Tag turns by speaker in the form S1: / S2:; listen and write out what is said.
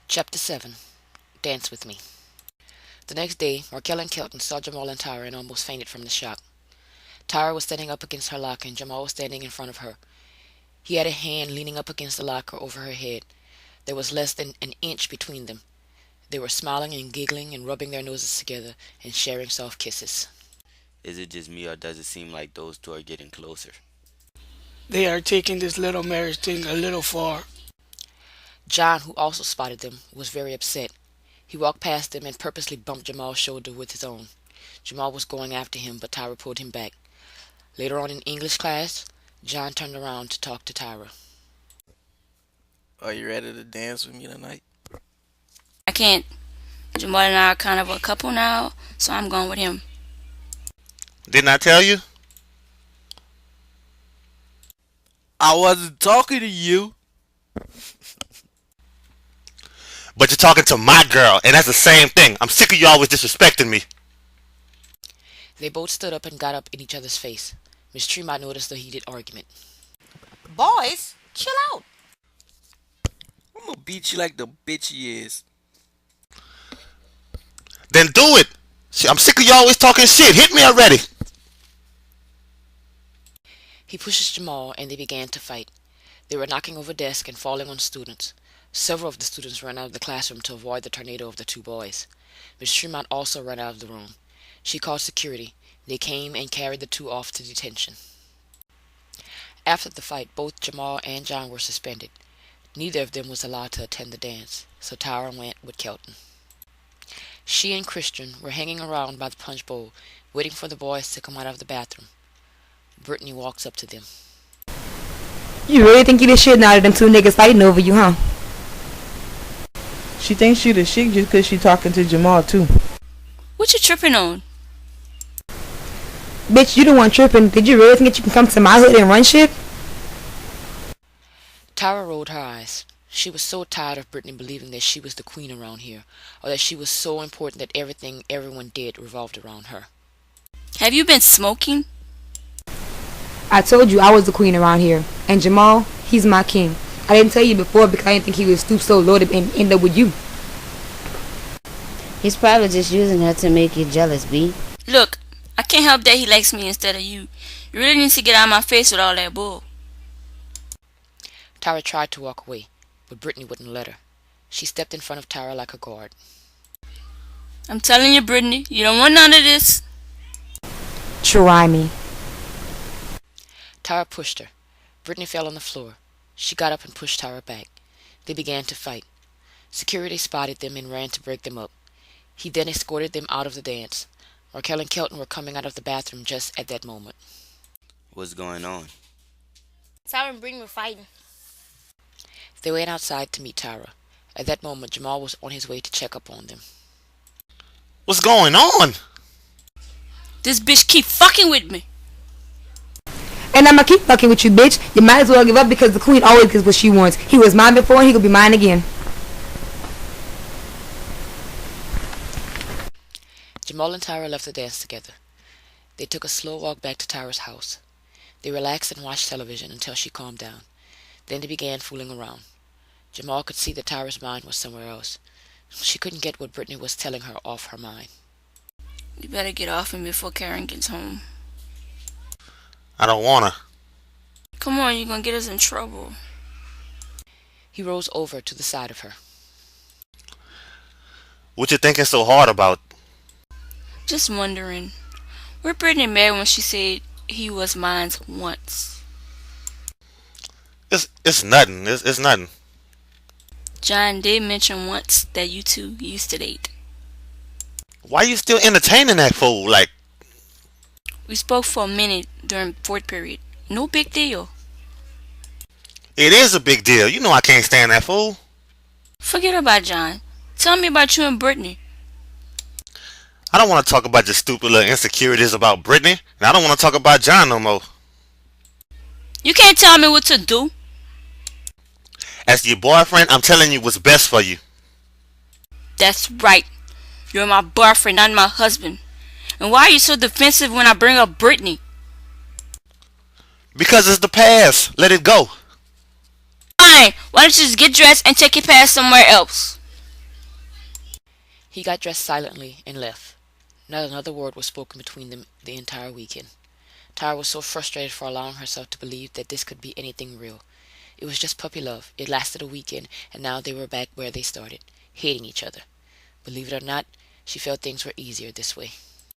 S1: Chapter 7. Dance With Me. The next day, Markel and Kelton saw Jamal and Tyra and almost fainted from the shock. Tyra was standing up against her locker and Jamal was standing in front of her. He had a hand leaning up against the locker over her head. There was less than an inch between them. They were smiling and giggling and rubbing their noses together and sharing soft kisses.
S2: Is it just me or does it seem like those two are getting closer?
S3: They are taking this little marriage thing a little far.
S1: John, who also spotted them, was very upset. He walked past them and purposely bumped Jamal's shoulder with his own. Jamal was going after him, but Tyra pulled him back. Later on in English class, John turned around to talk to Tyra.
S4: Are you ready to dance with me tonight?
S5: I can't. Jamal and I are kind of a couple now, so I'm going with him.
S6: Didn't I tell you?
S4: I wasn't talking to you.
S6: But you're talking to my girl, and that's the same thing. I'm sick of you always disrespecting me.
S1: They both stood up and got up in each other's face. Miss Tremont noticed the heated argument.
S7: Boys, chill out.
S4: I'm gonna beat you like the bitch he is.
S6: Then do it. I'm sick of you always talking shit. Hit me already.
S1: He pushes Jamal and they began to fight. They were knocking over desks and falling on students. Several of the students ran out of the classroom to avoid the tornado of the two boys. Miss Tremont also ran out of the room. She called security. They came and carried the two off to detention. After the fight, both Jamal and John were suspended. Neither of them was allowed to attend the dance, so Tyra went with Kelton. She and Christian were hanging around by the punch bowl, waiting for the boys to come out of the bathroom. Brittany walks up to them.
S8: You really think you the shit now that them two niggas fighting over you, huh?
S9: She thinks she the shit just 'cause she talking to Jamal too.
S5: What you tripping on?
S8: Bitch, you the one tripping. Did you really think that you can come to my hood and run shit?
S1: Tyra rolled her eyes. She was so tired of Brittany believing that she was the queen around here, or that she was so important that everything everyone did revolved around her.
S5: Have you been smoking?
S8: I told you I was the queen around here. And Jamal, he's my king. I didn't tell you before because I didn't think he would stoop so low to end up with you.
S7: He's probably just using her to make you jealous, B.
S5: Look, I can't help that he likes me instead of you. You really need to get out of my face with all that bull.
S1: Tyra tried to walk away, but Brittany wouldn't let her. She stepped in front of Tyra like a guard.
S5: I'm telling you, Brittany, you don't want none of this.
S8: Try me.
S1: Tyra pushed her. Brittany fell on the floor. She got up and pushed Tyra back. They began to fight. Security spotted them and ran to break them up. He then escorted them out of the dance. Markel and Kelton were coming out of the bathroom just at that moment.
S2: What's going on?
S7: Tyra and Brittany were fighting.
S1: They went outside to meet Tyra. At that moment, Jamal was on his way to check up on them.
S6: What's going on?
S5: This bitch keep fucking with me.
S8: And I'ma keep fucking with you, bitch. You might as well give up because the queen always gets what she wants. He was mine before and he could be mine again.
S1: Jamal and Tyra left the dance together. They took a slow walk back to Tyra's house. They relaxed and watched television until she calmed down. Then they began fooling around. Jamal could see that Tyra's mind was somewhere else. She couldn't get what Brittany was telling her off her mind.
S5: You better get off him before Karen gets home.
S6: I don't wanna.
S5: Come on, you're gonna get us in trouble.
S1: He rose over to the side of her.
S6: What you thinking so hard about?
S5: Just wondering. Where Brittany mad when she said he was mine once?
S6: It's nothing. It's nothing.
S5: John did mention once that you two used to date.
S6: Why you still entertaining that fool? Like,
S5: We spoke for a minute during fourth period. No big deal.
S6: it is a big deal. You know I can't stand that fool.
S5: Forget about John. Tell me about you and Brittany.
S6: I don't want to talk about your stupid little insecurities about Brittany, and I don't want to talk about John no more.
S5: You can't tell me what to do.
S6: As your boyfriend, I'm telling you what's best for you.
S5: That's right. You're my boyfriend, not my husband. And why are you so defensive when I bring up Brittany?
S6: Because it's the past. Let it go.
S5: Fine. Why don't you just get dressed and take your pass somewhere else?
S1: He got dressed silently and left. Not another word was spoken between them the entire weekend. Tara was so frustrated for allowing herself to believe that this could be anything real. It was just puppy love. It lasted a weekend, and now they were back where they started, hating each other. Believe it or not, she felt things were easier this way.